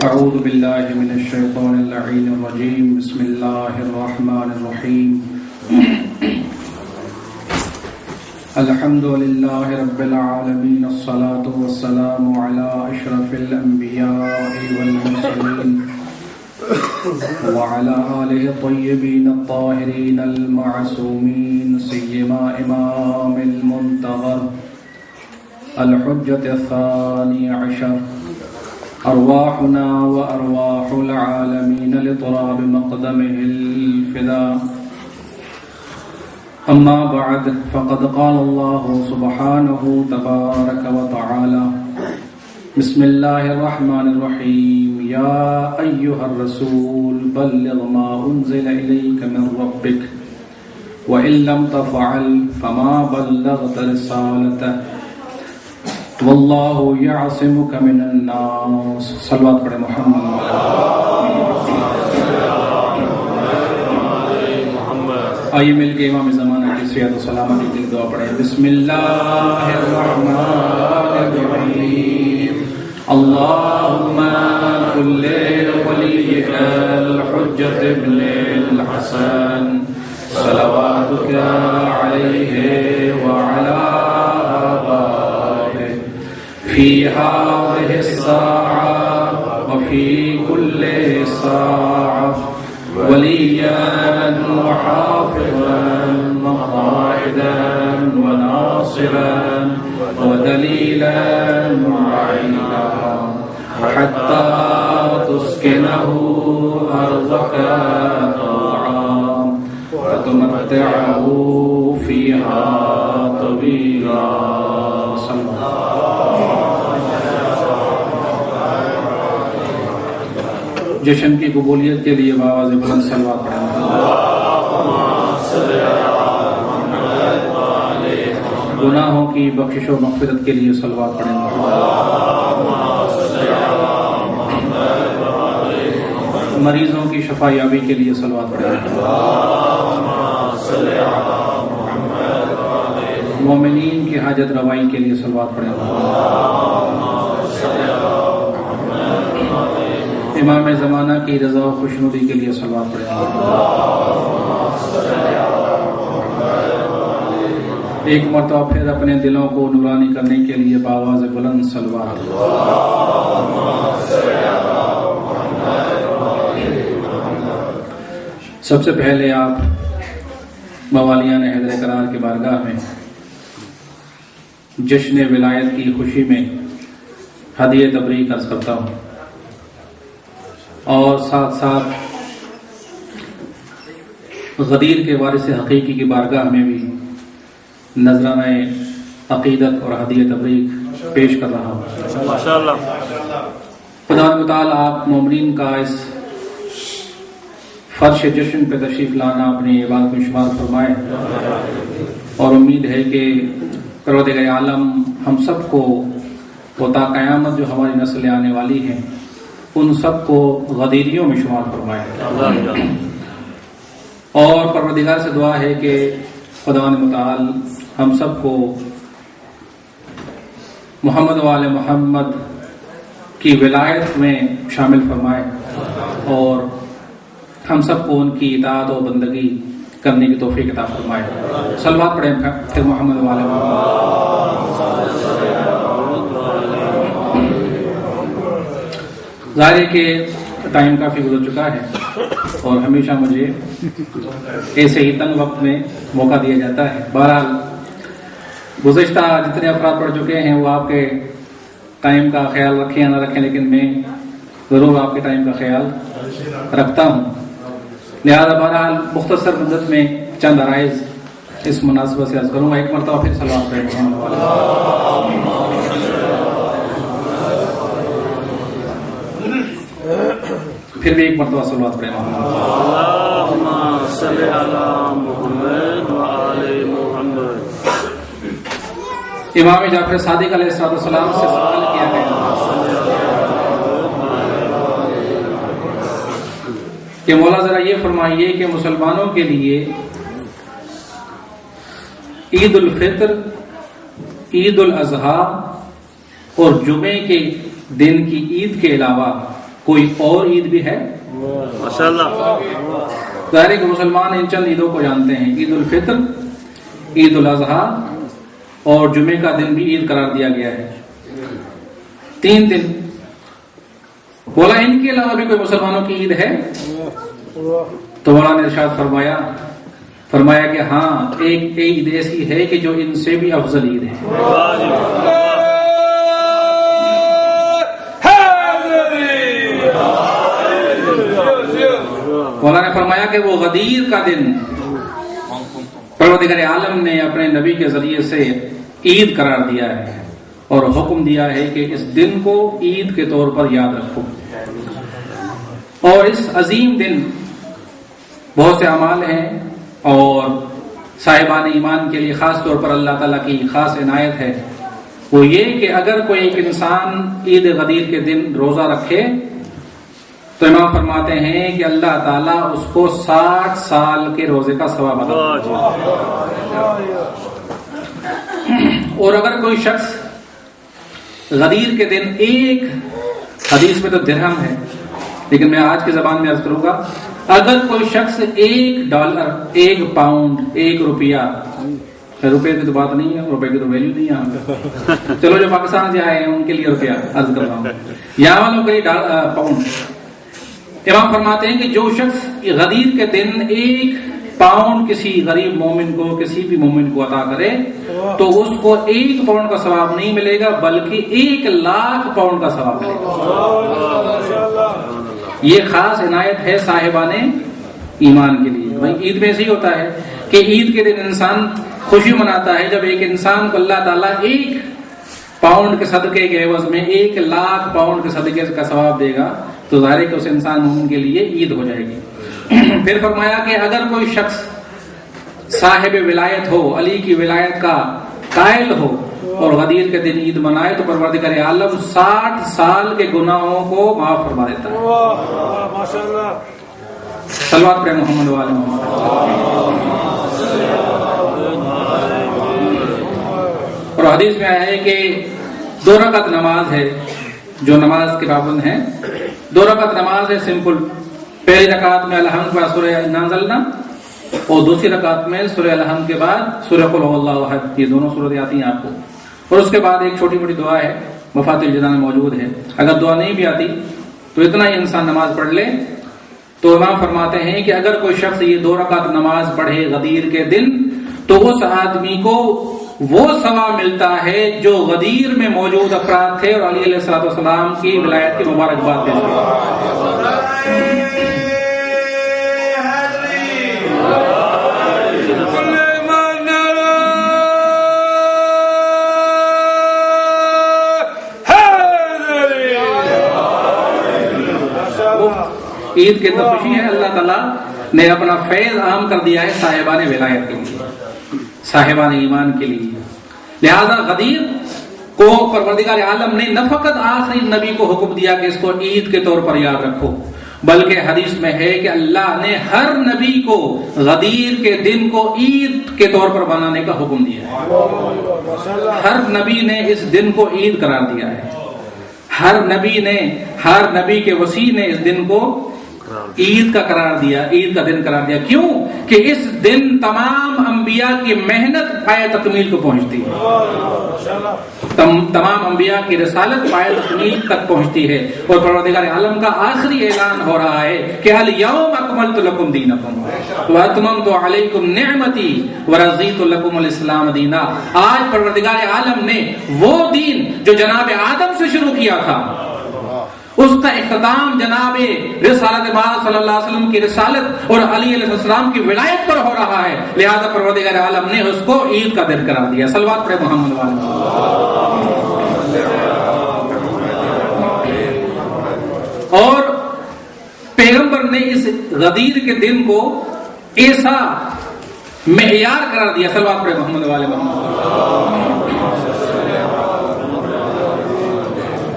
اعوذ باللہ من الشیطان اللعین الرجیم بسم اللہ الرحمن الرحیم الحمد للہ رب العالمین الصلاة والسلام علی اشرف الانبیاء والمرسلین وعلى آلہ الطیبین الطاہرین المعصومین سیما امام المنتظر الحجة الثانی عشر أرواحنا وأرواح العالمين لطراب مقدمه الفداء أما بعد فقد قال الله سبحانه تبارك وتعالى بسم الله الرحمن الرحيم يا أيها الرسول بلغ ما أنزل إليك من ربك وإن لم تفعل فما بلغت رسالته واللہ یعصمک من الناس. صلوات پڑھیں محمد. آئیے مل کے امام زمانہ کی صحت و سلامتی کے لیے دعا پڑھیں. بسم اللہ الرحمن الرحیم. اللہم کل ولیک الحجۃ ابن الحسن صلواتک علیہ وعلی في هذه الساعة وفي كل ساعة وليا وحافظا وقائدا وناصرا ودليلا معينا حتى تسكنه أرضك طوعا وتمتعه فيها طويلا. جشن کی قبولیت کے لیے بآواز بلند صلوات پڑھیں. گناہوں کی بخشش و مغفرت کے لیے صلوات پڑھیں. مریضوں کی شفا یابی کے لیے صلوات پڑھیں. مومنین کی حاجت روائی کے لیے صلوات پڑھیں. امام زمانہ کی رضا و خوشنودی کے لیے صلوات پڑھیں. ایک مرتبہ پھر اپنے دلوں کو نورانی کرنے کے لیے بآواز بلند صلوات. سب سے پہلے آپ موالیان حیدر کرار کی بارگاہ میں جشن ولایت کی خوشی میں ہدیہ تبریک عرض کرتا ہوں اور ساتھ ساتھ غدیر کے وارث حقیقی کی بارگاہ میں بھی نذرانہ عقیدت اور ہدیہ تبریک پیش کر رہا ہوں. خدا متعالی آپ مومنین کا اس فرش جشن پہ تشریف لانا اپنی عبادت میں شمار فرمائے اور امید ہے کہ پروردگار عالم ہم سب کو تا قیامت جو ہماری نسل آنے والی ہے ان سب کو غدیریوں میں شمار فرمائے. اور پروردگار سے دعا ہے کہ خدا متعال ہم سب کو محمد و آل محمد کی ولایت میں شامل فرمائے اور ہم سب کو ان کی اطاعت و بندگی کرنے کی توفیق عطا فرمائے. صلوات پڑھیں پھر محمد و آل محمد. ظاہر ہے کہ ٹائم کافی گزر چکا ہے اور ہمیشہ مجھے ایسے ہی تنگ وقت میں موقع دیا جاتا ہے. بہرحال گزشتہ جتنے افراد پڑھ چکے ہیں وہ آپ کے ٹائم کا خیال رکھیں یا نہ رکھیں لیکن میں ضرور آپ کے ٹائم کا خیال رکھتا ہوں. لہذا بہرحال مختصر مدت میں چند عرائض اس مناسبت سے عرض کروں گا. ایک مرتبہ پھر صلوات پڑھیں. پھر بھی ایک مرتبہ صلوات پڑھیں. اللہم صلی علی محمد و آل محمد. امام جعفر صادق علیہ السلام سے سوال کیا گیا کہ مولا ذرا یہ فرمائیے کہ مسلمانوں کے لیے عید الفطر، عید الاضحیٰ اور جمعے کے دن کی عید کے علاوہ کوئی اور عید بھی ہے؟ ماشاءاللہ. ظاہر ہے کہ مسلمان ان چند عیدوں کو جانتے ہیں، عید الفطر، عید الاضحیٰ اور جمعے کا دن بھی عید قرار دیا گیا ہے، 3 دن. بولا ان کے علاوہ بھی کوئی مسلمانوں کی عید ہے؟ تو مولانا نے ارشاد فرمایا کہ ہاں، ایک عید ایسی ہے کہ جو ان سے بھی افضل عید ہے. مولانا نے فرمایا کہ وہ غدیر کا دن پروردگار عالم نے اپنے نبی کے ذریعے سے عید قرار دیا ہے اور حکم دیا ہے کہ اس دن کو عید کے طور پر یاد رکھو. اور اس عظیم دن بہت سے اعمال ہیں اور صاحبان ایمان کے لیے خاص طور پر اللہ تعالیٰ کی خاص عنایت ہے. وہ یہ کہ اگر کوئی ایک انسان عید غدیر کے دن روزہ رکھے تو امام فرماتے ہیں کہ اللہ تعالیٰ اس کو 60 سال کے روزے کا ثواب عطا کرے. اور اگر کوئی شخص غدیر کے دن ایک، حدیث میں تو درہم ہے لیکن میں آج کی زبان میں عرض کروں گا، اگر کوئی شخص $1، 1 پاؤنڈ، 1 روپیہ، روپے کی تو بات نہیں ہے، روپے کی تو ویلیو نہیں ہے، چلو جو پاکستان سے آئے ہیں ان کے لیے روپیہ عرض کر رہا ہوں، یہاں والوں کے لیے پاؤنڈ. امام فرماتے ہیں کہ جو شخص غدیر کے دن 1 پاؤنڈ کسی غریب مومن کو، کسی بھی مومن کو عطا کرے تو اس کو 1 پاؤنڈ کا ثواب نہیں ملے گا بلکہ 1,00,000 پاؤنڈ کا ثواب ملے گا. یہ خاص عنایت ہے صاحبان ایمان کے لیے. بھائی عید میں ایسے ہی ہوتا ہے کہ عید کے دن انسان خوشی مناتا ہے. جب ایک انسان کو اللہ تعالیٰ 1 پاؤنڈ کے صدقے کے عوض میں 1,00,000 پاؤنڈ کے صدقے کا ثواب دے گا تو ظاہر ہے کہ اس انسان مومن کے لیے عید ہو جائے گی. پھر فرمایا کہ اگر کوئی شخص صاحب ولایت ہو، علی کی ولایت کا قائل ہو اور غدیر کے دن عید منائے تو پروردگار عالم 60 سال کے گناہوں کو معاف فرما دیتا ہے. صلوات پر محمد و آل محمد. اور حدیث میں آیا ہے کہ 2 رکعت نماز ہے، جو نماز کے پابند ہیں 2 رکعت نماز ہے سمپل. پہلی رکعت میں الحمد کے بعد سورہ انا انزلنا اور دوسری رکعت میں سورہ الحمد کے بعد سورہ قل هو اللہ احد. یہ دونوں سورتیں آتی ہیں آپ کو. اور اس کے بعد ایک چھوٹی موٹی دعا ہے، مفاتیح الجنان میں موجود ہے. اگر دعا نہیں بھی آتی تو اتنا ہی انسان نماز پڑھ لے. تو امام فرماتے ہیں کہ اگر کوئی شخص یہ 2 رکعت نماز پڑھے غدیر کے دن تو اس آدمی کو وہ ثواب ملتا ہے جو غدیر میں موجود افراد تھے اور علی علیہ الصلوۃ والسلام کی ولایت کی مبارکباد دیتے ہیں. عید کے اندر خوشی ہے، اللہ تعالیٰ نے اپنا فیض عام کر دیا ہے صاحبان ولایت کے لیے، صاحبان ایمان کے لیے. لہذا غدیر کو پروردگار عالم نے نہ فقط آخری نبی کو حکم دیا کہ اس کو عید کے طور پر یاد رکھو، بلکہ حدیث میں ہے کہ اللہ نے ہر نبی کو غدیر کے دن کو عید کے طور پر منانے کا حکم دیا ہے. ہر نبی نے اس دن کو عید قرار دیا ہے. ہر نبی کے وسیع نے اس دن کو عید کا قرار دیا، عید کا دن قرار دیا. کیوں؟ کہ اس دن تمام انبیاء کی محنت پائے تکمیل کو پہنچتی ہے، تمام انبیاء کی رسالت پائے تکمیل تک پہنچتی ہے. اور پروردگار عالم کا آخری اعلان ہو رہا ہے کہ الیوم اکملت لکم دینکم واتممت علیکم نعمتی ورضیت لکم الاسلام دینا. آج پروردگار عالم نے وہ دین جو جناب آدم سے شروع کیا تھا، اس کا اختتام جناب رسالت مآب صلی اللہ علیہ وسلم کی رسالت اور علی علیہ السلام کی ولایت پر ہو رہا ہے. لہذا پروردگار عالم نے اس کو عید کا دن قرار دیا. صلوات پر محمد والے. اور پیغمبر نے اس غدیر کے دن کو ایسا معیار قرار دیا. صلوات پر محمد والے محمد.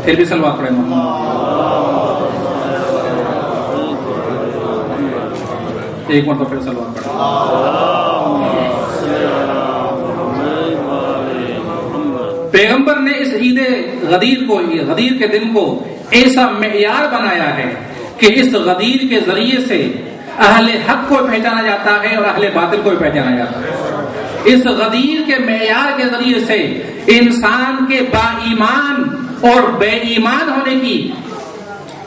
پھر بھی صلوات پر محمد. ایک مرتبہ پھر صلوات پڑھیں. پیغمبر نے اس عید غدیر کے دن کو ایسا معیار بنایا ہے کہ اس غدیر کے ذریعے سے اہل حق کو پہچانا جاتا ہے اور اہل باطل کو بھی پہچانا جاتا ہے. اس غدیر کے معیار کے ذریعے سے انسان کے با ایمان اور بے ایمان ہونے کی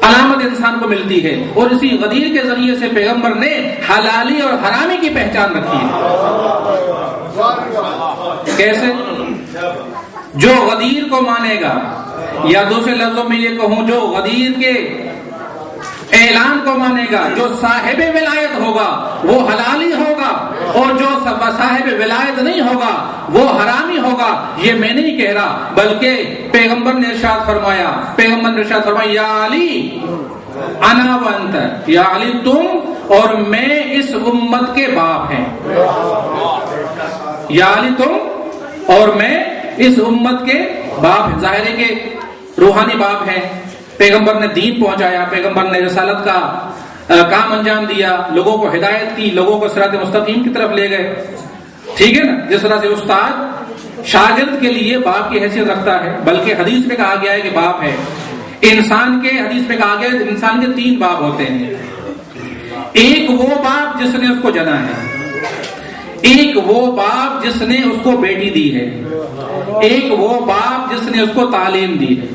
علامت انسان کو ملتی ہے، اور اسی غدیر کے ذریعے سے پیغمبر نے حلالی اور حرامی کی پہچان رکھی ہے. کیسے؟ جو غدیر کو مانے گا، یا دوسرے لفظوں میں یہ کہوں جو غدیر کے اعلان کو مانے گا، جو صاحب ولایت ہوگا وہ حلالی ہوگا، اور جو صاحب ولایت نہیں ہوگا وہ حرامی ہوگا. یہ میں نہیں کہہ رہا، بلکہ پیغمبر نے ارشاد فرمایا یا علی انا وانت، یا علی تم اور میں اس امت کے باپ ہیں. یا علی تم اور میں اس امت کے باپ ہیں. ظاہر ہے کہ روحانی باپ ہیں. پیغمبر نے دین پہنچایا، پیغمبر نے رسالت کا کام انجام دیا، لوگوں کو ہدایت کی، لوگوں کو صراط مستقیم کی طرف لے گئے. ٹھیک ہے نا؟ جس طرح سے استاد شاگرد کے لیے باپ کی حیثیت رکھتا ہے، بلکہ حدیث میں کہا گیا ہے کہ باپ ہے. حدیث میں کہا گیا ہے انسان کے 3 باپ ہوتے ہیں. ایک وہ باپ جس نے اس کو جنا ہے، ایک وہ باپ جس نے اس کو بیٹی دی ہے، ایک وہ باپ جس نے اس کو تعلیم دی ہے.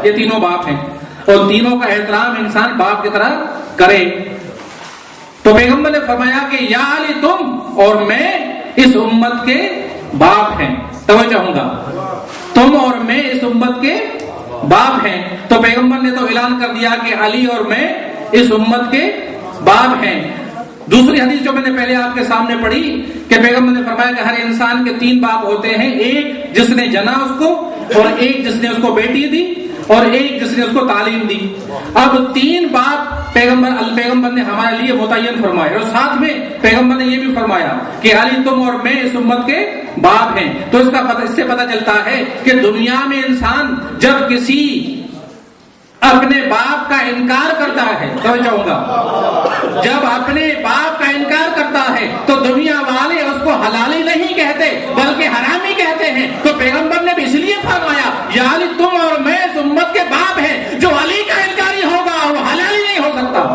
یہ تینوں باپ ہیں، اور تینوں کا احترام انسان باپ کی طرح کرے. تو پیغمبر نے فرمایا کہ یا علی تم اور میں اس امت کے باپ ہیں. توجہ چاہوں گا، تم اور میں اس امت کے باپ ہیں. تو پیغمبر نے تو اعلان کر دیا کہ علی اور میں اس امت کے باپ ہیں. دوسری حدیث جو میں نے پہلے آپ کے سامنے پڑھی کہ پیغمبر نے فرمایا کہ ہر انسان کے 3 باپ ہوتے ہیں، ایک جس نے جنا اس کو، اور ایک جس نے اس کو بیٹی دی، اور ایک جس نے اس کو تعلیم دی. اب 3 باپ پیغمبر نے ہمارے لیے متعین فرمائے، اور ساتھ میں پیغمبر نے یہ بھی فرمایا کہ علی تم اور میں اس امت کے باپ ہیں. تو اس سے پتہ چلتا ہے کہ دنیا میں انسان جب کسی اپنے باپ کا انکار کرتا ہے، تو چاہوں گا جب اپنے باپ کا انکار کرتا ہے تو دنیا والے اس کو حلالی نہیں کہتے بلکہ حرامی کہتے ہیں. تو پیغمبر نے بھی اس لیے فرمایا یا علی تم اور میں اس امت کے باپ ہیں. جو علی کا انکاری ہوگا وہ حلالی نہیں ہو سکتا.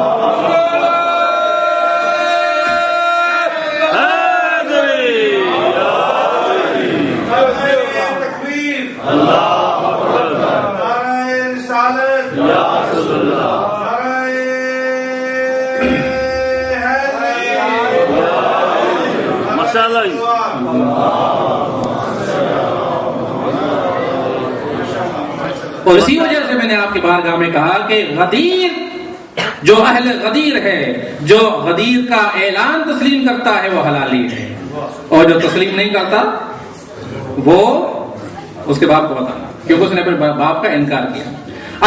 اور اسی وجہ سے میں نے آپ کی بارگاہ میں کہا کہ غدیر جو اہل غدیر ہے، جو غدیر کا اعلان تسلیم کرتا ہے وہ حلالی ہے، اور جو تسلیم نہیں کرتا وہ اس کے باپ کو بتانا، کیونکہ اس نے اپنے باپ کا انکار کیا.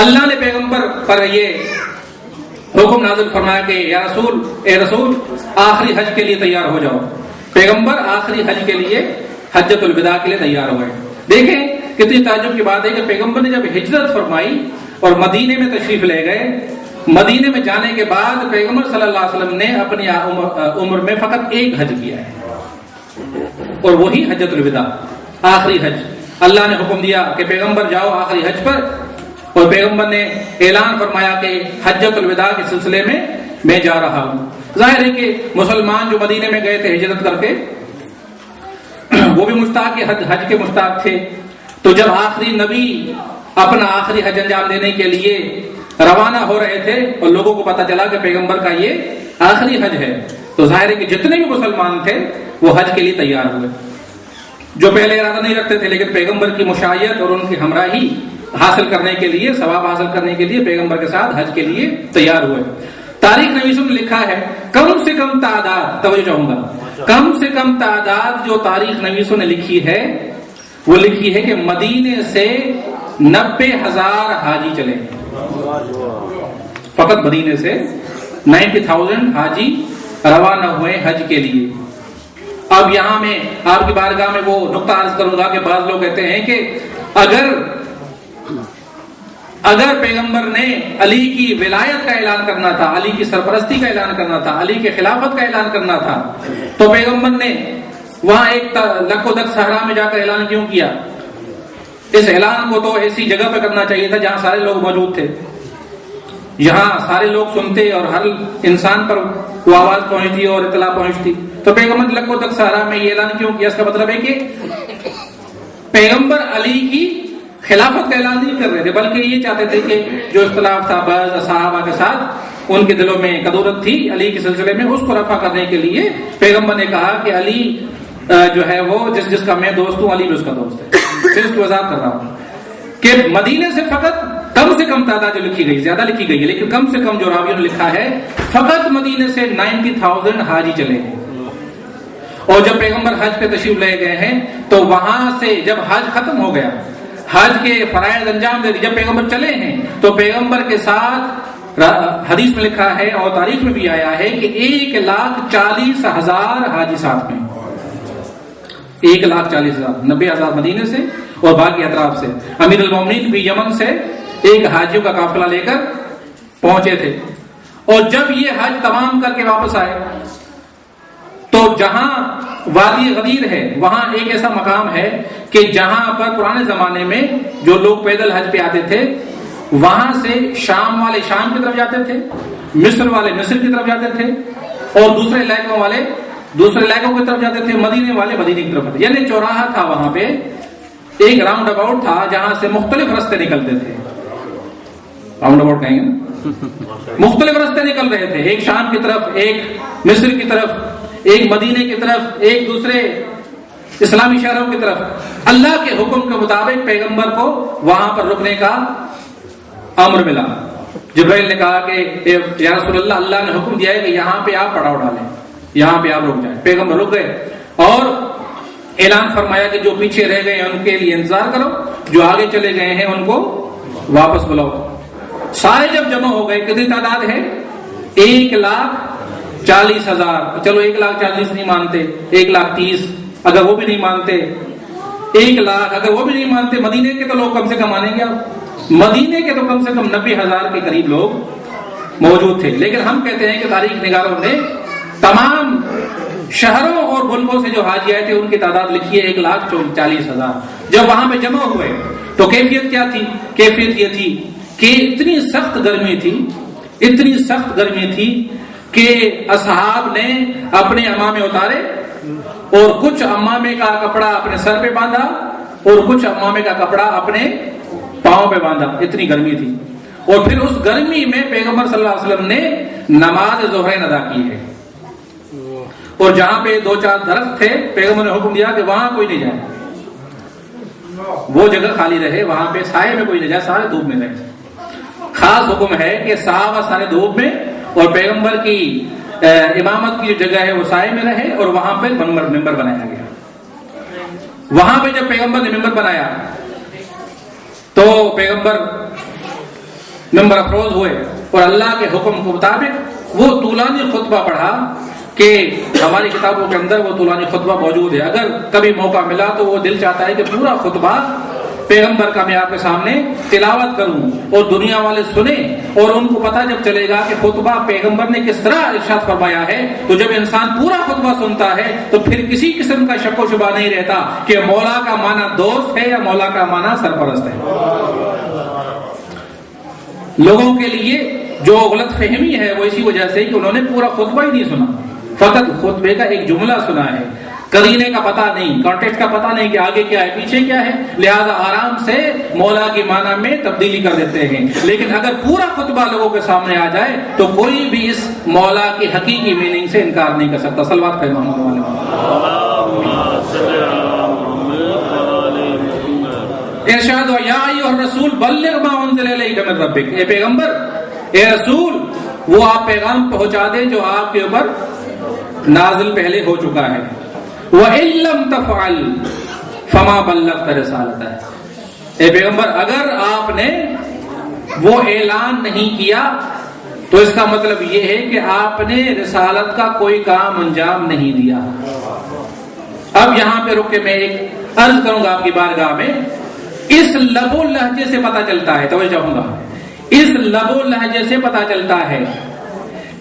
اللہ نے پیغمبر پر یہ حکم نازل فرمایا کہ اے رسول آخری حج کے لیے تیار ہو جاؤ. پیغمبر آخری حج کے لیے حجۃ الوداع کے لیے تیار ہوئے. دیکھیں کتنی تعجب کی بات ہے کہ پیغمبر نے جب ہجرت فرمائی اور مدینے میں تشریف لے گئے، مدینے میں جانے کے بعد پیغمبر صلی اللہ علیہ وسلم نے اپنی عمر میں فقط 1 حج کیا ہے، اور وہی حجۃ الوداع، آخری حج. اللہ نے حکم دیا کہ پیغمبر جاؤ آخری حج پر، اور پیغمبر نے اعلان فرمایا کہ حجۃ الوداع کے سلسلے میں میں جا رہا ہوں. ظاہر ہے کہ مسلمان جو مدینے میں گئے تھے ہجرت کر کے، وہ بھی مشتاق حج کے مشتاق تھے. تو جب آخری نبی اپنا آخری حج انجام دینے کے لیے روانہ ہو رہے تھے اور لوگوں کو پتہ چلا کہ پیغمبر کا یہ آخری حج ہے، تو ظاہر ہے کہ جتنے بھی مسلمان تھے وہ حج کے لیے تیار ہوئے. جو پہلے ارادہ نہیں رکھتے تھے لیکن پیغمبر کی مشایعت اور ان کی ہمراہی حاصل کرنے کے لیے، ثواب حاصل کرنے کے لیے پیغمبر کے ساتھ حج کے لیے تیار ہوئے. تاریخ نویسوں نے لکھا ہے کم سے کم تعداد، توجہ چاہوں گا، کم سے کم تعداد جو تاریخ نویسوں نے لکھی ہے وہ لکھی ہے کہ مدینے سے 90,000 حاجی چلے. فقط مدینے سے 90,000 حاجی روانہ ہوئے حج کے لیے. اب یہاں میں آپ کی بارگاہ میں وہ نقطہ عرض کروں گا کہ بعض لوگ کہتے ہیں کہ اگر پیغمبر نے علی کی ولایت کا اعلان کرنا تھا، علی کی سرپرستی کا اعلان کرنا تھا، علی کی خلافت کا اعلان کرنا تھا، تو پیغمبر نے وہاں ایک لکھ و دک صحرا میں جا کر اعلان کیوں کیا؟ اس اعلان کو تو ایسی جگہ پہ کرنا چاہیے تھا جہاں سارے لوگ موجود تھے، یہاں سارے لوگ سنتے اور ہر انسان پر وہ آواز پہنچتی اور اطلاع پہنچتی. تو پیغمبر لکھوں تک سہارا میں یہ اعلان کیوں کیا؟ اس کا مطلب ہے کہ پیغمبر علی کی خلافت کا اعلان نہیں کر رہے تھے، بلکہ یہ چاہتے تھے کہ جو اختلاف تھا بعض صحابہ کے ساتھ، ان کے دلوں میں کدورت تھی علی کے سلسلے میں، اس کو رفع کرنے کے لیے پیغمبر نے کہا کہ علی جو ہے وہ جس کا میں دوست ہوں، علی بھی اس کا دوست ہے. پھر اس کی وضاحت کر رہا ہوں کہ مدینے سے فقط کم سے کم تعداد جو لکھی گئی، زیادہ لکھی گئی ہے لیکن کم سے کم جو راویوں نے لکھا ہے، فقط مدینے سے 90,000 حاجی چلے ہیں. اور جب پیغمبر حج پہ تشریف لے گئے ہیں تو وہاں سے جب حج ختم ہو گیا، حج کے فرائض انجام دے دی، جب پیغمبر چلے ہیں تو پیغمبر کے ساتھ حدیث میں لکھا ہے اور تاریخ میں بھی آیا ہے کہ 1,40,000 حاجی ساتھ میں، 1,40,000، 90,000 مدینے سے اور باقی اطراف سے. امیر المومنین بھی یمن سے ایک حاجیوں کا قافلہ لے کر پہنچے تھے. اور جب یہ حج تمام کر کے واپس آئے تو جہاں وادی غدیر ہے وہاں ایک ایسا مقام ہے کہ جہاں پر پرانے زمانے میں جو لوگ پیدل حج پہ آتے تھے، وہاں سے شام والے شام کی طرف جاتے تھے، مصر والے مصر کی طرف جاتے تھے، اور دوسرے علاقوں والے دوسرے علاقوں کی طرف جاتے تھے، مدینے والے مدینے کی طرف آتے. یعنی چوراہا تھا، وہاں پہ ایک راؤنڈ اباؤٹ تھا جہاں سے مختلف راستے نکلتے تھے. راؤنڈ اباؤٹ کہیں گے، مختلف راستے نکل رہے تھے، ایک شام کی طرف، ایک مصر کی طرف، ایک مدینے کی طرف، ایک دوسرے اسلامی شہروں کی طرف. اللہ کے حکم کے مطابق پیغمبر کو وہاں پر رکنے کا امر ملا. جبرائیل نے کہا کہ یا رسول اللہ، اللہ نے حکم دیا ہے کہ یہاں پہ آپ پڑاؤ ڈالیں، یہاں پہ آپ رک جائیں. پیغمبر رک گئے اور اعلان فرمایا کہ جو پیچھے رہ گئے ہیں ان کے لیے انتظار کرو، جو آگے چلے گئے ہیں ان کو واپس بلاؤ. سارے جب جمع ہو گئے، کتنی تعداد ہے؟ 1,40,000. چلو 1,40,000 نہیں مانتے، 1,30,000 اگر وہ بھی نہیں مانتے، 1,00,000 اگر وہ بھی نہیں مانتے، مدینے کے تو لوگ کم سے کم مانیں گے. آپ مدینے کے تو کم سے کم 90,000 کے قریب لوگ موجود تھے. لیکن ہم کہتے ہیں کہ تاریخ نگاروں نے تمام شہروں اور ملکوں سے جو حاجی آئے تھے ان کی تعداد لکھی ہے 1,40,000. جب وہاں پہ جمع ہوئے تو کیفیت کیا تھی؟ کیفیت یہ تھی کہ اتنی سخت گرمی تھی، اتنی سخت گرمی تھی کہ اصحاب نے اپنے عمامے اتارے اور کچھ عمامے کا کپڑا اپنے سر پہ باندھا اور کچھ عمامے کا کپڑا اپنے پاؤں پہ باندھا. اتنی گرمی تھی. اور پھر اس گرمی میں پیغمبر صلی اللہ علیہ وسلم نے نماز ظہرین ادا کی ہے. اور جہاں پہ 2-4 درخت تھے، پیغمبر نے حکم دیا کہ وہاں کوئی نہیں جائے، وہ جگہ خالی رہے، وہاں پہ سائے میں کوئی نہیں جائے، سارے دھوپ میں رہے. خاص حکم ہے کہ صحابہ سارے دھوپ میں اور پیغمبر کی امامت کی جو جگہ ہے وہ سائے میں رہے، اور وہاں پہ ممبر بنایا گیا. وہاں پہ جب پیغمبر نے ممبر بنایا تو پیغمبر ممبر افروز ہوئے اور اللہ کے حکم کے مطابق وہ طولانی خطبہ پڑھا کہ ہماری کتابوں کے اندر وہ طولانی خطبہ موجود ہے. اگر کبھی موقع ملا تو وہ دل چاہتا ہے کہ پورا خطبہ پیغمبر کا میں آپ کے سامنے تلاوت کروں اور دنیا والے سنیں اور ان کو پتہ جب چلے گا کہ خطبہ پیغمبر نے کس طرح ارشاد فرمایا ہے. تو جب انسان پورا خطبہ سنتا ہے تو پھر کسی قسم کا شک و شبہ نہیں رہتا کہ مولا کا معنی دوست ہے یا مولا کا معنی سرپرست ہے. لوگوں کے لیے جو غلط فہمی ہے وہ اسی وجہ سے کہ انہوں نے پورا خطبہ ہی نہیں سنا، فقط خطبے کا ایک جملہ سنا ہے، قرینے کا پتہ نہیں، کانٹیکسٹ کا پتہ نہیں کہ آگے کیا ہے پیچھے کیا ہے، لہذا آرام سے مولا کی معنی میں تبدیلی کر دیتے ہیں. لیکن اگر پورا خطبہ لوگوں کے سامنے آ جائے تو کوئی بھی اس مولا کی حقیقی میننگ سے انکار نہیں کر سکتا. صلوات پڑھیں محمد ارشاد یا ایھا الرسول بلغ ما انزل الیک من ربک. اے پیغمبر، اے رسول، وہ آپ پیغام پہنچا دیں جو آپ کے اوپر نازل پہلے ہو چکا ہے. وَإِن لَّمْ تَفْعَلْ فَمَا بَلَّغْتَ رِسَالَتَهُ. اے پیغمبر، اگر آپ نے وہ اعلان نہیں کیا تو اس کا مطلب یہ ہے کہ آپ نے رسالت کا کوئی کام انجام نہیں دیا. اب یہاں پہ رک کے میں ایک عرض کروں گا آپ کی بارگاہ میں. اس لب و لہجے سے پتہ چلتا ہے، توجہ ہوں گا، اس لب و لہجے سے پتہ چلتا ہے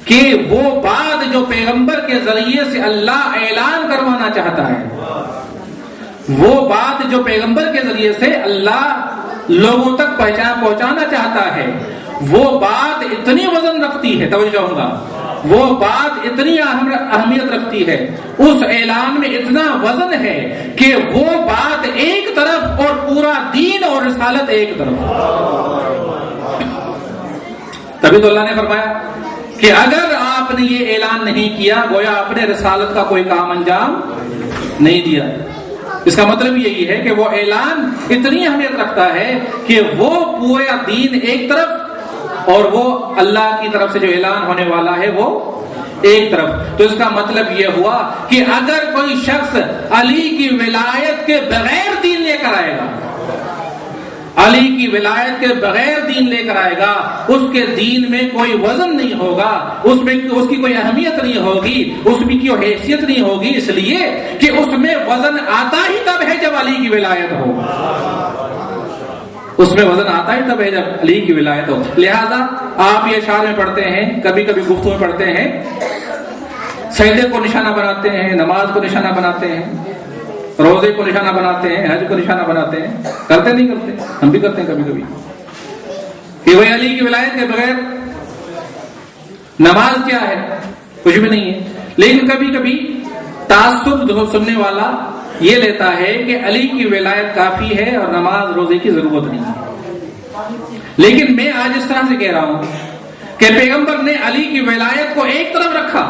کہ وہ بات جو پیغمبر کے ذریعے سے اللہ اعلان کروانا چاہتا ہے وہ بات جو پیغمبر کے ذریعے سے اللہ لوگوں تک پہنچانا چاہتا ہے، وہ بات اتنی وزن رکھتی ہے، توجہ ہوں گا، وہ بات اتنی اہمیت رکھتی ہے، اس اعلان میں اتنا وزن ہے کہ وہ بات ایک طرف اور پورا دین اور رسالت ایک طرف۔ تبھی تو اللہ نے فرمایا کہ اگر آپ نے یہ اعلان نہیں کیا گویا آپ نے رسالت کا کوئی کام انجام نہیں دیا۔ اس کا مطلب یہی ہے کہ وہ اعلان اتنی اہمیت رکھتا ہے کہ وہ پورا دین ایک طرف اور وہ اللہ کی طرف سے جو اعلان ہونے والا ہے وہ ایک طرف۔ تو اس کا مطلب یہ ہوا کہ اگر کوئی شخص علی کی ولایت کے بغیر دین لے کر آئے گا، علی کی ولایت کے بغیر دین لے کر آئے گا، اس کے دین میں کوئی وزن نہیں ہوگا، اس میں اس کی کوئی اہمیت نہیں ہوگی، اس میں کی حیثیت نہیں ہوگی، اس لیے کہ اس میں وزن آتا ہی تب ہے جب علی کی ولایت ہو، اس میں وزن آتا ہی تب ہے جب علی کی ولایت ہو۔ لہذا آپ یہ اشعار میں پڑھتے ہیں، کبھی کبھی گفتگو میں پڑھتے ہیں، سجدے کو نشانہ بناتے ہیں، نماز کو نشانہ بناتے ہیں، روزے کو نشانہ بناتے ہیں، حج کو نشانہ بناتے ہیں، کرتے نہیں کرتے؟ ہم بھی کرتے ہیں کبھی کبھی، کہ وہ علی کی ولایت کے بغیر نماز کیا ہے، کچھ بھی نہیں ہے۔ لیکن کبھی کبھی تعصب سننے والا یہ لیتا ہے کہ علی کی ولایت کافی ہے اور نماز روزے کی ضرورت نہیں ہے۔ لیکن میں آج اس طرح سے کہہ رہا ہوں کہ پیغمبر نے علی کی ولایت کو ایک طرف رکھا،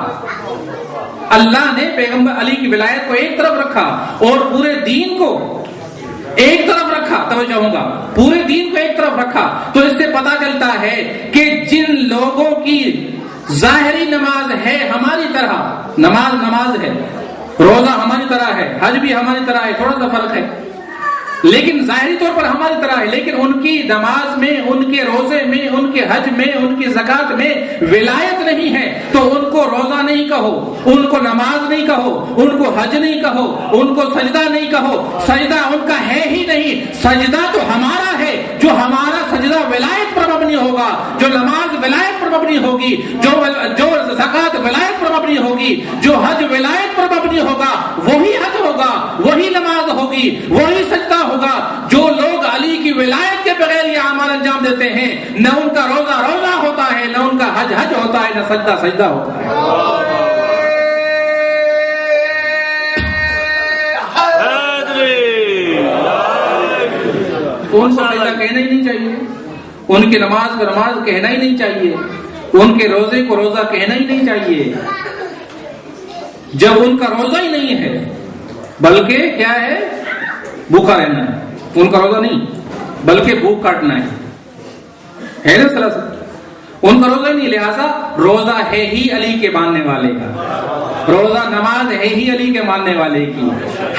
اللہ نے پیغمبر علی کی ولایت کو ایک طرف رکھا اور پورے دین کو ایک طرف رکھا، توجہ ہوگا، پورے دین کو ایک طرف رکھا۔ تو اس سے پتا چلتا ہے کہ جن لوگوں کی ظاہری نماز ہے ہماری طرح، نماز ہے، روزہ ہماری طرح ہے، حج بھی ہماری طرح ہے، تھوڑا سا فرق ہے، لیکن ظاہری طور پر ہماری طرح ہے، لیکن ان کی نماز میں، ان کے روزے میں، ان کے حج میں، ان کی زکات میں ولایت نہیں ہے، تو ان کو روزہ نہیں کہو، ان کو نماز نہیں کہو، ان کو حج نہیں کہو، ان کو سجدہ نہیں کہو، سجدہ ان کا ہے ہی نہیں، سجدہ تو ہمارا ہے، جو ہمارا سجدہ ولایت پر مبنی ہوگا، جو نماز ولایت پر مبنی ہوگی، جو زکات ولایت پر مبنی ہوگی، جو حج ولایت پر مبنی ہوگا، وہی حج ہوگا، وہی نماز ہوگی، وہی سجدہ ہوگا۔ جو لوگ علی کی ولایت کے بغیر یہ اعمال انجام دیتے ہیں، نہ ان کا روزہ روزہ ہوتا ہے، نہ ان کا حج حج ہوتا ہے، نہ سجدہ سجدہ ہوتا ہے۔ ان کو سجدہ کہنا ہی نہیں چاہیے، ان کی نماز کو نماز کہنا ہی نہیں چاہیے، ان کے روزے کو روزہ کہنا ہی نہیں چاہیے، جب ان کا روزہ ہی نہیں ہے، بلکہ کیا ہے، بھوکا رہنا ہے، ان کا روزہ نہیں بلکہ بھوک کاٹنا ہے نا سراسر، ان کا روزہ نہیں۔ لہذا روزہ ہے ہی علی کے ماننے والے کا، روزہ نماز ہے ہی علی کے ماننے والے کی،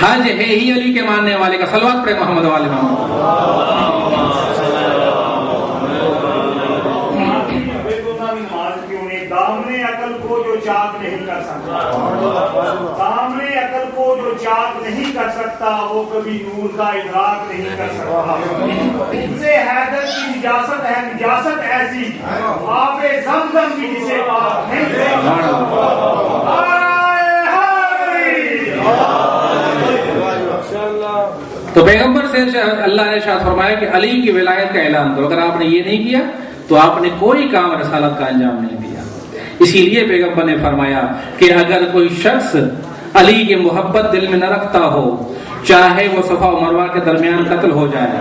حج ہے ہی علی کے ماننے والے کا۔ صلوات پڑھے محمد والے محمد۔ دامنے عقل کو جو چاک نہیں کر سکتا، دامنے عقل کو جو چاک نہیں کر سکتا، وہ کبھی نور کا ادراک نہیں کر سکتا۔ اسے حیدر کی نجاست ہے، نجاست ایسی آب زمزم کی جسے پاک نہیں تو پیغمبر سے اللہ نے ارشاد فرمایا کہ علی کی ولایت کا اعلان کرو، اگر آپ نے یہ نہیں کیا تو آپ نے کوئی کام رسالت کا انجام نہیں دیا۔ اسی لیے پیغمبر نے فرمایا کہ اگر کوئی شخص علی کی محبت دل میں نہ رکھتا ہو، چاہے وہ صفا و مروہ کے درمیان قتل ہو جائے،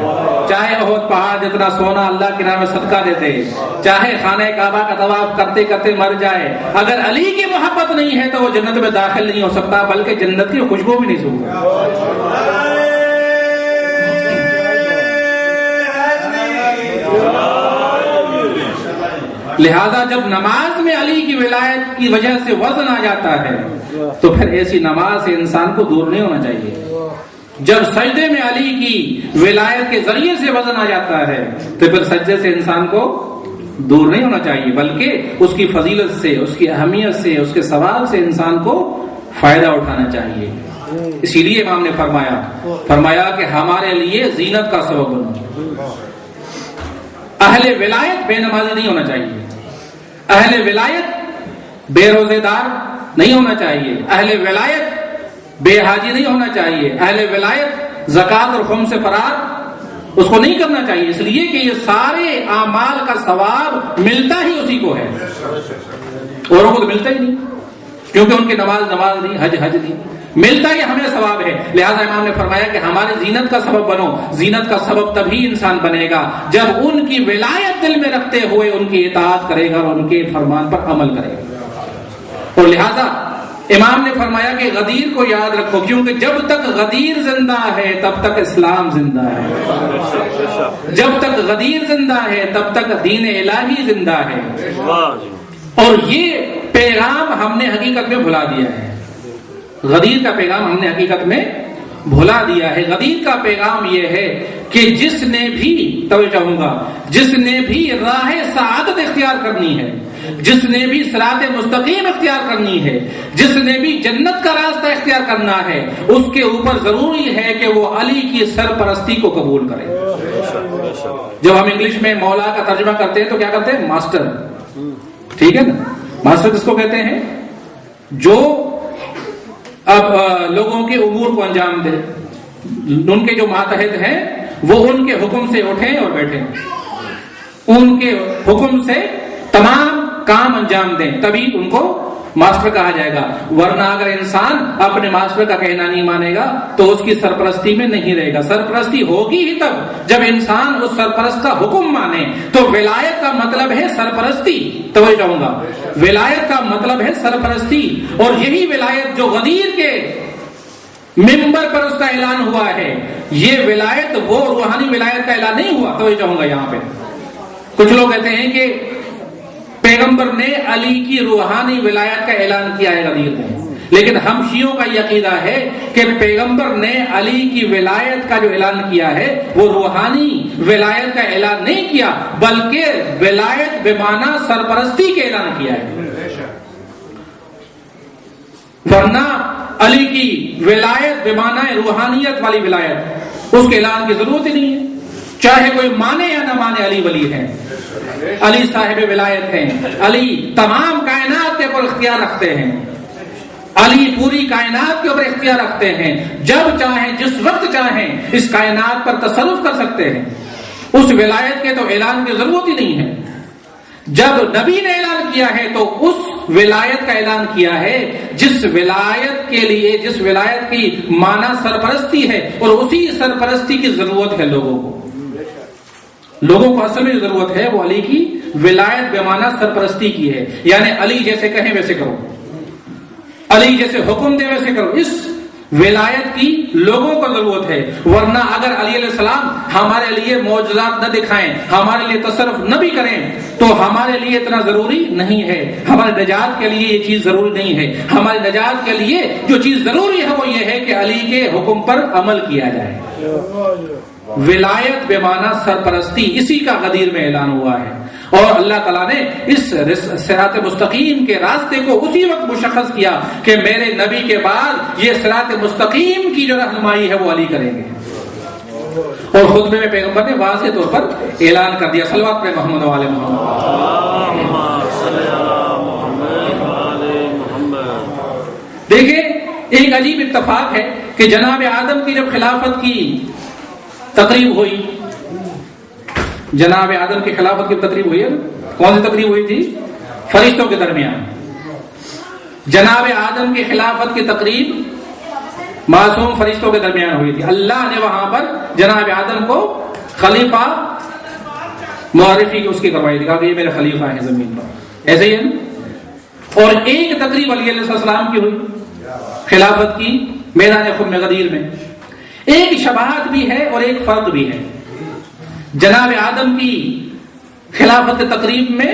چاہے احد پہاڑ جتنا سونا اللہ کے نام میں صدقہ دے دے، چاہے خانہ کعبہ کا طواف کرتے کرتے مر جائے، اگر علی کی محبت نہیں ہے تو وہ جنت میں داخل نہیں ہو سکتا، بلکہ جنت کی خوشبو بھی نہیں سونگتا۔ لہذا جب نماز میں علی کی ولایت کی وجہ سے وزن آ جاتا ہے تو پھر ایسی نماز سے انسان کو دور نہیں ہونا چاہیے۔ جب سجدے میں علی کی ولایت کے ذریعے سے وزن آ جاتا ہے تو پھر سجدے سے انسان کو دور نہیں ہونا چاہیے، بلکہ اس کی فضیلت سے، اس کی اہمیت سے، اس کے ثواب سے انسان کو فائدہ اٹھانا چاہیے۔ اسی لیے امام نے فرمایا کہ ہمارے لیے زینت کا سبب بنو۔ اہل ولایت بے نمازی نہیں ہونا چاہیے، اہل ولایت بے روزے دار نہیں ہونا چاہیے، اہل ولایت بے حاجی نہیں ہونا چاہیے، اہل ولایت زکات اور خمس سے فرار اس کو نہیں کرنا چاہیے، اس لیے کہ یہ سارے اعمال کا ثواب ملتا ہی اسی کو ہے، اوروں کو تو ملتا ہی نہیں، کیونکہ ان کی نماز نہیں، حج نہیں، ملتا ہی ہمیں ثواب ہے۔ لہذا امام نے فرمایا کہ ہماری زینت کا سبب بنو، زینت کا سبب تبھی انسان بنے گا جب ان کی ولایت دل میں رکھتے ہوئے ان کی اطاعت کرے گا اور ان کے فرمان پر عمل کرے گا۔ اور لہذا امام نے فرمایا کہ غدیر کو یاد رکھو، کیونکہ جب تک غدیر زندہ ہے تب تک اسلام زندہ ہے، جب تک غدیر زندہ ہے تب تک دین الہی زندہ ہے۔ اور یہ پیغام ہم نے حقیقت میں بھلا دیا ہے، غدیر کا پیغام ہم نے حقیقت میں بھلا دیا ہے۔ غدیر کا پیغام یہ ہے کہ جس نے بھی، توجہ چاہوں گا، جس نے بھی راہ سعادت اختیار کرنی ہے، جس نے بھی صراط مستقیم اختیار کرنی ہے، جس نے بھی جنت کا راستہ اختیار کرنا ہے، اس کے اوپر ضروری ہے کہ وہ علی کی سرپرستی کو قبول کرے۔ جب ہم انگلش میں مولا کا ترجمہ کرتے ہیں تو کیا کرتے ہیں؟ ماسٹر، ٹھیک ہے نا؟ ماسٹر کس کو کہتے ہیں؟ جو اب لوگوں کے امور کو انجام دے، ان کے جو ماتحت ہیں وہ ان کے حکم سے اٹھیں اور بیٹھیں، ان کے حکم سے تمام کام انجام دیں، تبھی ان کو ماسٹر کہا جائے گا۔ ورنہ اگر انسان اپنے ماسٹر کا کہنا نہیں مانے گا تو اس کی سرپرستی میں نہیں رہے گا۔ سرپرستی ہوگی ہی تب جب انسان اس سرپرست کا حکم مانے۔ تو ولایت کا مطلب ہے سرپرستی، توجہ چاہوں گا، ولایت کا مطلب ہے سرپرستی، اور یہی ولایت جو غدیر کے ممبر پر اس کا اعلان ہوا ہے، یہ ولایت وہ روحانی ولایت کا اعلان نہیں ہوا۔ توجہ چاہوں گا، یہاں پہ کچھ لوگ کہتے ہیں کہ پیغمبر نے علی کی روحانی ولایت کا اعلان کیا ہے غدیر نے، لیکن ہم شیعوں کا یہ عقیدہ ہے کہ پیغمبر نے علی کی ولایت کا جو اعلان کیا ہے وہ روحانی ولایت کا اعلان نہیں کیا، بلکہ ولایت بمعنی سرپرستی کے اعلان کیا ہے۔ ورنہ علی کی ولایت بمعنی روحانیت والی ولایت، اس کے اعلان کی ضرورت ہی نہیں ہے، چاہے کوئی مانے یا نہ مانے علی ولی ہے، علی صاحب ولایت ہیں، علی تمام کائنات کے اوپر اختیار رکھتے ہیں، علی پوری کائنات کے اوپر اختیار رکھتے ہیں، جب چاہیں جس وقت چاہیں اس کائنات پر تصرف کر سکتے ہیں، اس ولایت کے تو اعلان کی ضرورت ہی نہیں ہے۔ جب نبی نے اعلان کیا ہے تو اس ولایت کا اعلان کیا ہے جس ولایت کے لیے، جس ولایت کی معنی سرپرستی ہے، اور اسی سرپرستی کی ضرورت ہے لوگوں کو۔ لوگوں کو اصل میں جو ضرورت ہے وہ علی کی ولایت بمعنی سرپرستی کی ہے، یعنی علی جیسے کہیں ویسے کرو، علی جیسے حکم دے ویسے کرو، اس ولایت کی لوگوں کو ضرورت ہے۔ ورنہ اگر علی علیہ السلام ہمارے لیے معجزات نہ دکھائیں، ہمارے لیے تصرف نہ بھی کریں تو ہمارے لیے اتنا ضروری نہیں ہے، ہمارے نجات کے لیے یہ چیز ضروری نہیں ہے۔ ہماری نجات کے لیے جو چیز ضروری ہے وہ یہ ہے کہ علی کے حکم پر عمل کیا جائے۔ ولایت بمعنی سرپرستی، اسی کا غدیر میں اعلان ہوا ہے، اور اللہ تعالیٰ نے اس صراط مستقیم کے راستے کو اسی وقت مشخص کیا کہ میرے نبی کے بعد یہ صراط مستقیم کی جو رہنمائی ہے وہ علی کریں گے، اور خطبے میں پیغمبر نے واضح طور پر اعلان کر دیا۔ صلوات پہ محمد و آل محمد۔ دیکھیں ایک عجیب اتفاق ہے کہ جناب آدم کی جب خلافت کی تقریب ہوئی، جناب آدم کی خلافت کی تقریب ہوئی ہے، کون سی تقریب ہوئی تھی؟ فرشتوں کے درمیان جناب آدم کی خلافت کی تقریب معصوم فرشتوں کے درمیان ہوئی تھی۔ اللہ نے وہاں پر جناب آدم کو خلیفہ معرفی اس کی کروائی تھی، کہا کہ یہ میرے خلیفہ ہیں زمین پر، ایسے ہی ہے نا۔ اور ایک تقریب علی علیہ السلام کی ہوئی خلافت کی میدان خم غدیر میں۔ ایک شباہت بھی ہے اور ایک فرق بھی ہے جناب آدم کی خلافت تقریب میں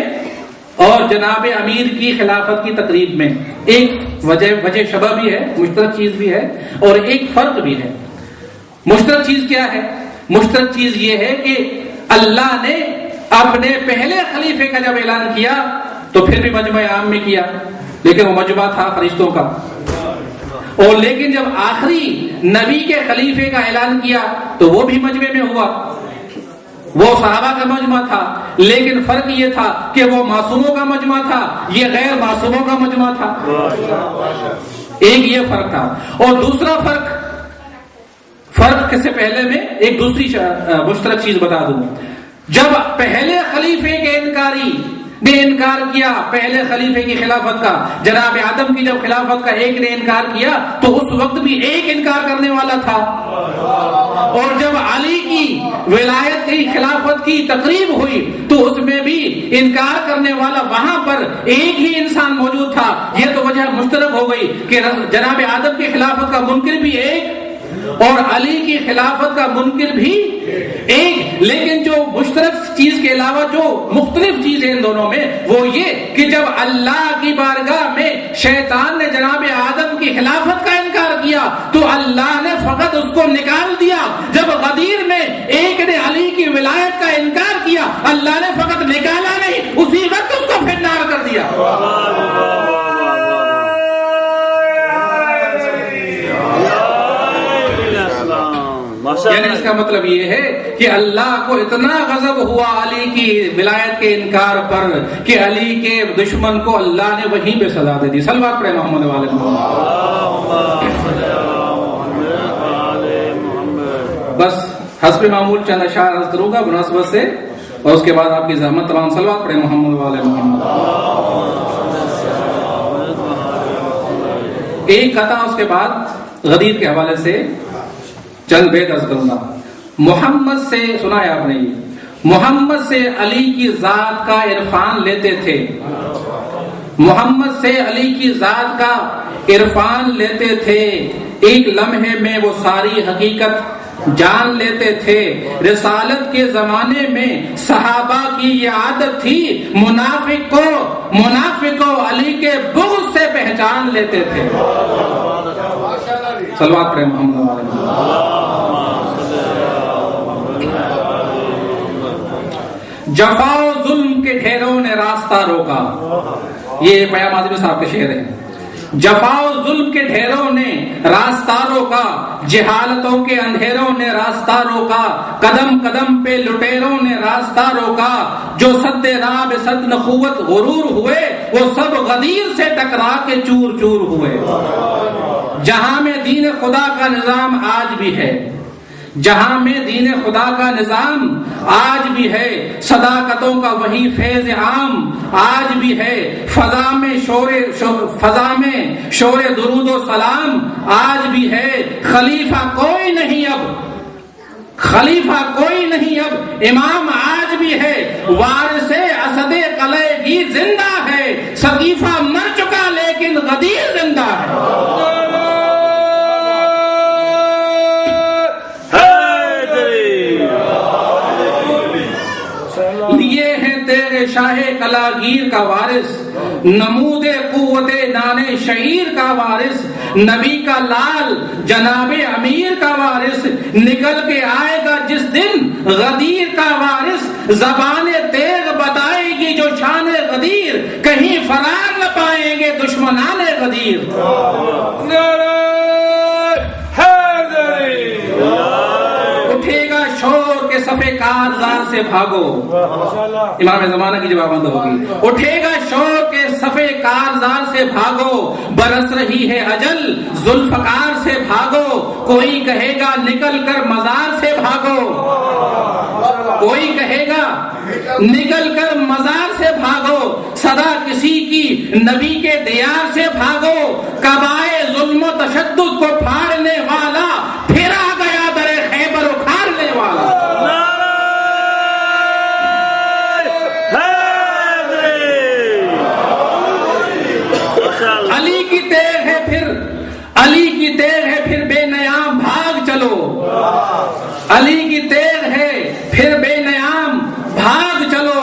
اور جناب امیر کی خلافت کی تقریب میں۔ ایک وجہ شبہ بھی ہے، مشترک چیز بھی ہے، اور ایک فرق بھی ہے۔ مشترک چیز کیا ہے؟ مشترک چیز یہ ہے کہ اللہ نے اپنے پہلے خلیفے کا جب اعلان کیا تو پھر بھی مجمع عام میں کیا، لیکن وہ مجمع تھا فرشتوں کا، اور لیکن جب آخری نبی کے خلیفے کا اعلان کیا تو وہ بھی مجمع میں ہوا، وہ صحابہ کا مجمع تھا، لیکن فرق یہ تھا کہ وہ معصوموں کا مجمع تھا، یہ غیر معصوموں کا مجمع تھا۔ ایک یہ فرق تھا، اور دوسرا فرق فرق سے پہلے میں ایک دوسری مشترک چیز بتا دوں. جب پہلے خلیفے کے انکاری نے انکار کیا پہلے خلیفے کی خلافت کا، جناب آدم کی جب خلافت کا ایک نے انکار کیا تو اس وقت بھی ایک انکار کرنے والا تھا. اور جب علی کی ولایت کی خلافت کی تقریب ہوئی تو اس میں بھی انکار کرنے والا وہاں پر ایک ہی انسان موجود تھا. یہ تو وجہ مشترک ہو گئی کہ جناب آدم کی خلافت کا منکر بھی ایک اور علی کی خلافت کا منکر بھی ایک. لیکن جو مشترک چیز کے علاوہ جو مختلف چیز ہے ان دونوں میں وہ یہ کہ جب اللہ کی بارگاہ میں شیطان نے جناب آدم کی خلافت کا انکار کیا تو اللہ نے فقط اس کو نکال دیا. جب غدیر میں ایک نے علی کی ولایت کا انکار کیا اللہ نے فقط نکالا نہیں، اسی وقت اس کو فنار کر دیا. یعنی اس کا مطلب یہ ہے کہ اللہ کو اتنا غضب ہوا علی کی ولایت کے انکار پر کہ علی کے دشمن کو اللہ نے وہیں پہ سزا دے دی. صلوات پڑھے محمد والے محمد. بس حسب معمول چند اشعار عرض کروں گا مناسبت سے اور اس کے بعد آپ کی زحمت تمام. صلوات پڑھے محمد والے محمد. ایک قطعہ اس کے بعد غدیر کے حوالے سے چند بیت عرض کروں گا. محمد سے سنا ہے آپ نے، محمد سے علی کی ذات کا عرفان لیتے تھے، محمد سے علی کی ذات کا عرفان لیتے تھے، ایک لمحے میں وہ ساری حقیقت جان لیتے تھے. رسالت کے زمانے میں صحابہ کی یہ عادت تھی، منافق کو علی کے بغض سے پہچان لیتے تھے. صلوات پڑھے محمد علیہ. جفا و ظلم کے ڈھیروں نے راستہ روکا، یہ پیام آدمی صاحب کے شعر ہے. جفا و ظلم کے ڈھیروں نے راستہ روکا، جہالتوں کے اندھیروں نے راستہ روکا، قدم قدم پہ لٹیروں نے راستہ روکا. جو صد راب صد نخوت غرور ہوئے وہ سب غدیر سے ٹکرا کے چور چور ہوئے. جہاں میں دین خدا کا نظام آج بھی ہے، جہاں میں دین خدا کا نظام آج بھی ہے، صداقتوں کا وہی فیض عام آج بھی ہے. فضا میں شور درود و سلام آج بھی ہے. خلیفہ کوئی نہیں اب امام آج بھی ہے. وارث اسد قلعہ کی زندہ ہے، سقیفہ مر چکا لیکن غدیر زندہ ہے. لیے ہیں تیرے شاہ کلاگیر کا وارث، نمود قوت نانے شعیر کا وارث، نبی کا لال جناب امیر کا وارث. نکل کے آئے گا جس دن غدیر کا وارث، زبان تیغ بتائے گی جو شان غدیر، کہیں فرار نہ پائیں گے دشمنان غدیر. اٹھے گا شور کے صفے کارزار سے بھاگو، امام زمانہ کی جواب ہوگی. اٹھے گا شور کے صفے کارزار سے بھاگو، برس رہی ہے اجل ذوالفقار سے بھاگو. کوئی کہے گا نکل کر مزار سے بھاگو، کوئی کہے گا نکل کر مزار سے بھاگو. صدا کسی کی نبی کے دیار سے بھاگو، کبائے ظلم و تشدد کو پھاڑنے والا پھر آ گیا در خیبر اکھاڑنے والا. علی کی تیر ہے پھر، علی کی تیر ہے پھر بے نیام بھاگ چلو، علی کی تیر ہے پھر بے نیام بھاگ چلو.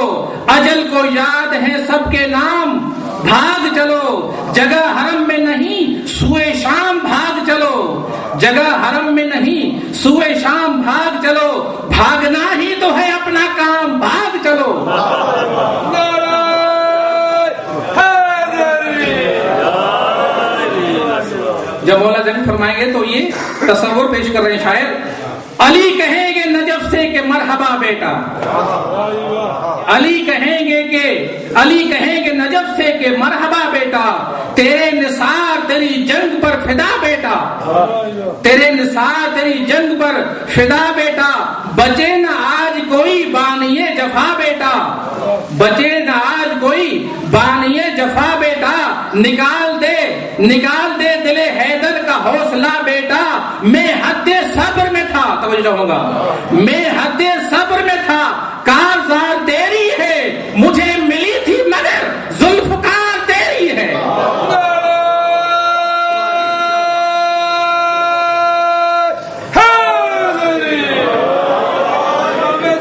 اجل کو یاد ہے سب کے نام بھاگ چلو، جگہ حرم میں نہیں سوئے شام بھاگ چلو، جگہ حرم میں نہیں سوئے شام بھاگ چلو. بھاگنا ہی تو ہے اپنا کام، بھاگ چلو. جب مولا جنگ فرمائیں گے تو یہ تصور پیش کر رہے ہیں شاعر. علی کہیں گے نجف سے کہ مرحبا بیٹا، علی کہیں گے نجف سے کہ مرحبا بیٹا. تیرے نثار تیری جنگ پر فدا بیٹا، تیرے نثار تیری جنگ پر فدا بیٹا، بچے نہ آج کوئی بانیے جفا بیٹا، بچے نہ آج کوئی بانیے جفا بیٹا، نکال دے دل حیدر کا حوصلہ بیٹا، میں حد صبر میں تھا، توجہ چاہوں گا، میں حد صبر میں تھا، کارزار تیری ہے، مجھے ملی تھی مگر ذوالفقار تیری ہے۔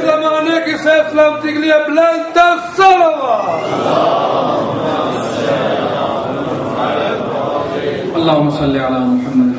زمانے کی سلامتی کے لیے بلند صلوات۔ اللهم صل على محمد